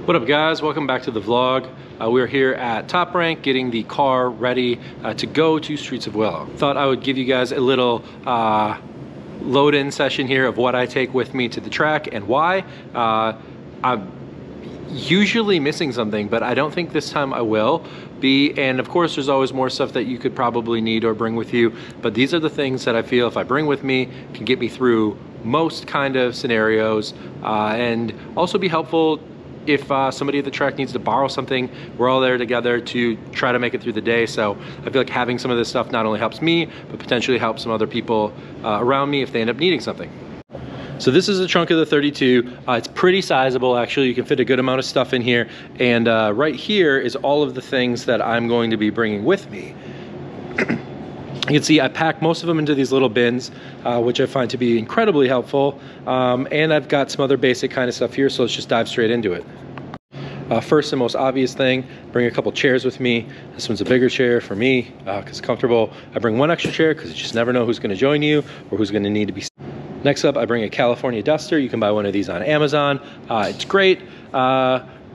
What up guys, welcome back to the vlog. We're here at Toprank getting the car ready to go to Streets of Willow. Thought I would give you guys a little load-in session here of what I take with me to the track and why. I'm usually missing something, but I don't think this time I will be. And of course there's always more stuff that you could probably need or bring with you, but these are the things that I feel if I bring with me can get me through most kind of scenarios and also be helpful if somebody at the track needs to borrow something. We're all there together to try to make it through the day. So I feel like having some of this stuff not only helps me, but potentially helps some other people around me if they end up needing something. So this is the trunk of the 32. It's pretty sizable actually. You can fit a good amount of stuff in here. And right here is all of the things that I'm going to be bringing with me. You can see I pack most of them into these little bins, which I find to be incredibly helpful. And I've got some other basic kind of stuff here, so let's just dive straight into it. First and most obvious thing, bring a couple chairs with me. This one's a bigger chair for me because it's comfortable. I bring one extra chair because you just never know who's going to join you or who's going to need to be. Next up, I bring a California duster. You can buy one of these on Amazon. It's great.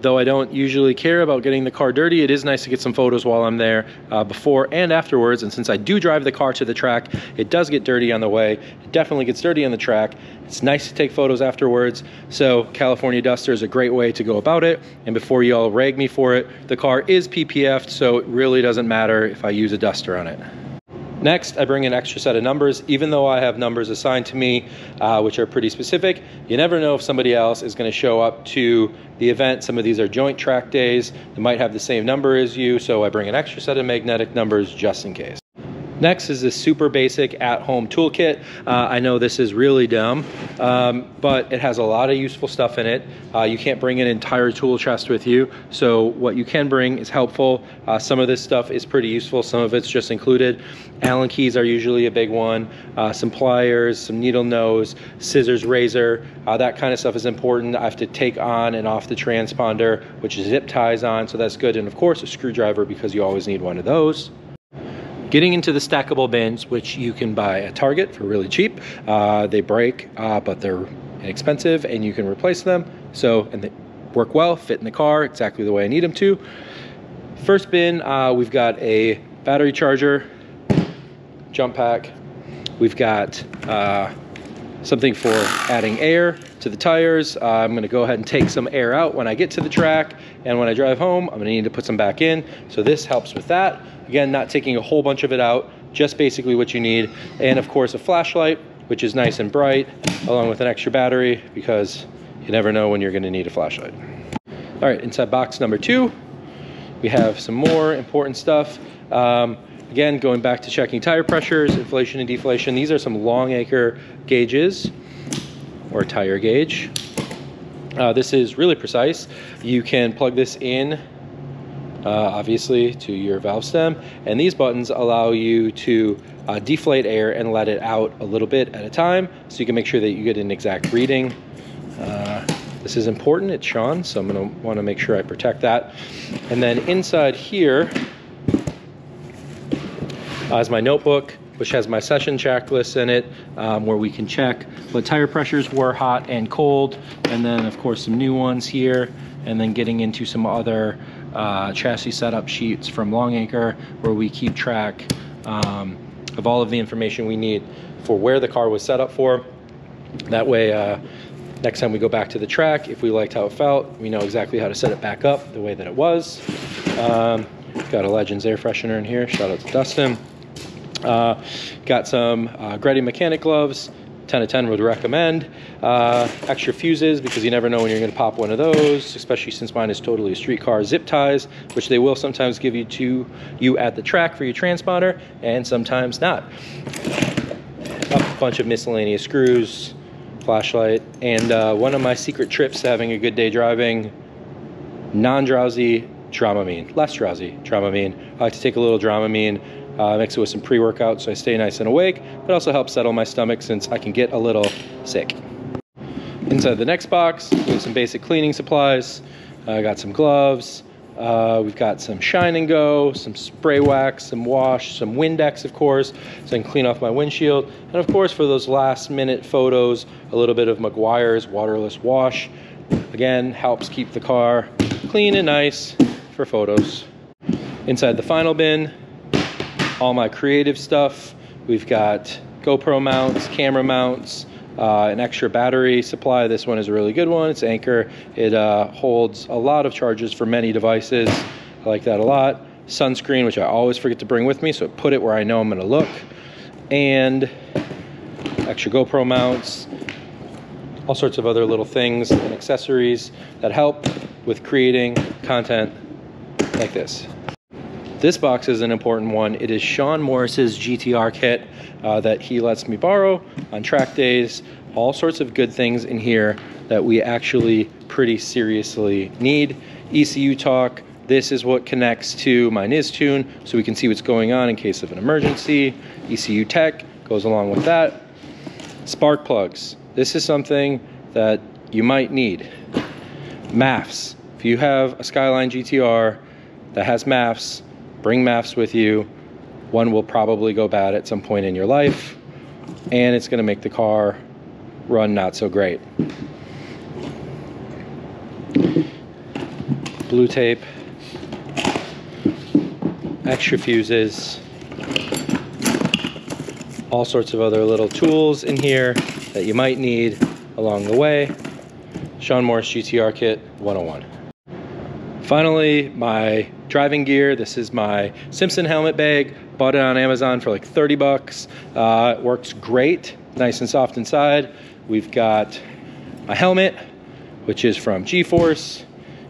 Though I don't usually care about getting the car dirty, it is nice to get some photos while I'm there before and afterwards. And since I do drive the car to the track, it does get dirty on the way. It definitely gets dirty on the track. It's nice to take photos afterwards. So California duster is a great way to go about it. And before you all rag me for it, the car is PPF'd, so it really doesn't matter if I use a duster on it. Next, I bring an extra set of numbers. Even though I have numbers assigned to me, which are pretty specific, you never know if somebody else is going to show up to the event. Some of these are joint track days. They might have the same number as you, so I bring an extra set of magnetic numbers just in case. Next is this super basic at-home toolkit. I know this is really dumb, but it has a lot of useful stuff in it. You can't bring an entire tool chest with you, so what you can bring is helpful. Some of this stuff is pretty useful, some of it's just included. Allen keys are usually a big one, some pliers, some needle nose, scissors, razor, that kind of stuff is important. I have to take on and off the transponder, which zip ties on, so that's good. And of course a screwdriver, because you always need one of those. Getting into the stackable bins, which you can buy at Target for really cheap. They break, but they're inexpensive and you can replace them. So, and they work well, fit in the car exactly the way I need them to. First bin, we've got a battery charger, jump pack. We've got something for adding air to the tires. I'm gonna go ahead and take some air out when I get to the track, and when I drive home, I'm gonna need to put some back in. So this helps with that. Again, not taking a whole bunch of it out, just basically what you need. And of course a flashlight, which is nice and bright, along with an extra battery, because you never know when you're gonna need a flashlight. All right, inside box number 2, we have some more important stuff. Again, going back to checking tire pressures, inflation and deflation. These are some long acre gauges, or tire gauge. This is really precise. You can plug this in obviously to your valve stem, and these buttons allow you to deflate air and let it out a little bit at a time, so you can make sure that you get an exact reading. This is important, it's Sean, so I'm gonna wanna make sure I protect that. And then inside here is my notebook, which has my session checklist in it, where we can check what tire pressures were, hot and cold, and then of course some new ones here, and then getting into some other chassis setup sheets from Longacre, where we keep track of all of the information we need for where the car was set up for. That way, next time we go back to the track, if we liked how it felt, we know exactly how to set it back up the way that it was. Got a Legends air freshener in here, shout out to Dustin. Got some Greddy mechanic gloves, 10 out of 10 would recommend. Extra fuses, because you never know when you're going to pop one of those, especially since mine is totally a street car. Zip ties, which they will sometimes give you at the track for your transponder, and sometimes not. A bunch of miscellaneous screws, flashlight, and one of my secret trips to having a good day driving, non-drowsy Dramamine, less drowsy Dramamine. I like to take a little Dramamine, mix it with some pre-workout so I stay nice and awake, but also helps settle my stomach since I can get a little sick. Inside the next box, we have some basic cleaning supplies. I got some gloves, we've got some Shine and Go, some spray wax, some wash, some Windex of course, so I can clean off my windshield, and of course for those last minute photos, a little bit of Meguiar's waterless wash. Again, helps keep the car clean and nice for photos. Inside the final bin, all my creative stuff. We've got GoPro mounts, camera mounts, an extra battery supply. This one is a really good one. It's Anchor. It holds a lot of charges for many devices. I like that a lot. Sunscreen, which I always forget to bring with me, so put it where I know I'm gonna look. And extra GoPro mounts, all sorts of other little things and accessories that help with creating content like this. This box is an important one. It is Sean Morris's GTR kit that he lets me borrow on track days. All sorts of good things in here that we actually pretty seriously need. ECU talk. This is what connects to my Niztune, so we can see what's going on in case of an emergency. ECU tech goes along with that. Spark plugs. This is something that you might need. MAFs. If you have a Skyline GTR that has MAFs, bring MAFs with you. One will probably go bad at some point in your life, and it's gonna make the car run not so great. Blue tape, extra fuses, all sorts of other little tools in here that you might need along the way. Sean Morris GTR Kit 101. Finally, my driving gear. This is my Simpson helmet bag. Bought it on Amazon for like 30 bucks. It works great, nice and soft inside. We've got my helmet, which is from G-Force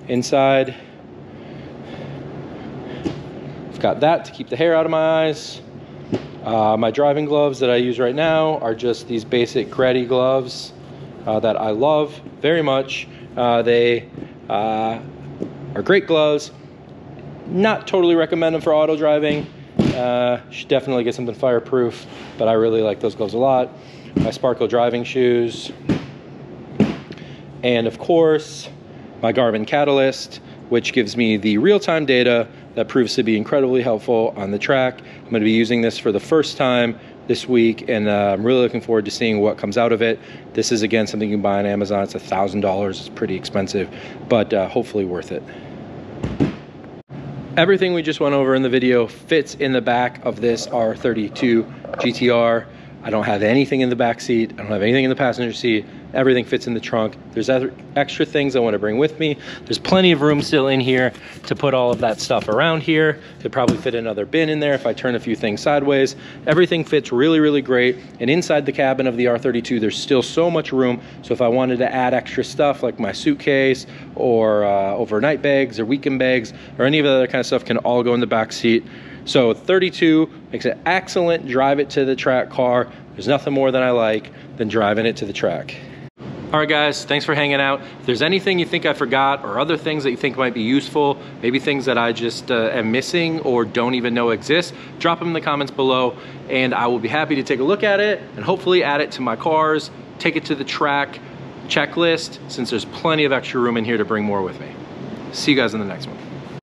inside. I've got that to keep the hair out of my eyes. My driving gloves that I use right now are just these basic Greddy gloves that I love very much. They are great gloves. Not totally recommend them for auto driving. Should definitely get something fireproof, but I really like those gloves a lot. My Sparkle driving shoes. And of course, my Garmin Catalyst, which gives me the real-time data that proves to be incredibly helpful on the track. I'm going to be using this for the first time this week, and I'm really looking forward to seeing what comes out of it. This is, again, something you can buy on Amazon. It's $1,000. It's pretty expensive, but hopefully worth it. Everything we just went over in the video fits in the back of this R32 GTR. I don't have anything in the back seat. I don't have anything in the passenger seat. Everything fits in the trunk. There's other extra things I want to bring with me. There's plenty of room still in here to put all of that stuff around here. Could probably fit another bin in there if I turn a few things sideways. Everything fits really, really great. And inside the cabin of the R32, there's still so much room. So if I wanted to add extra stuff like my suitcase or overnight bags or weekend bags or any of the other kind of stuff can all go in the back seat. So 32 makes an excellent drive it to the track car. There's nothing more than I like than driving it to the track. All right, guys, thanks for hanging out. If there's anything you think I forgot or other things that you think might be useful, maybe things that I just am missing or don't even know exist, drop them in the comments below and I will be happy to take a look at it and hopefully add it to my cars, take it to the track checklist, since there's plenty of extra room in here to bring more with me. See you guys in the next one.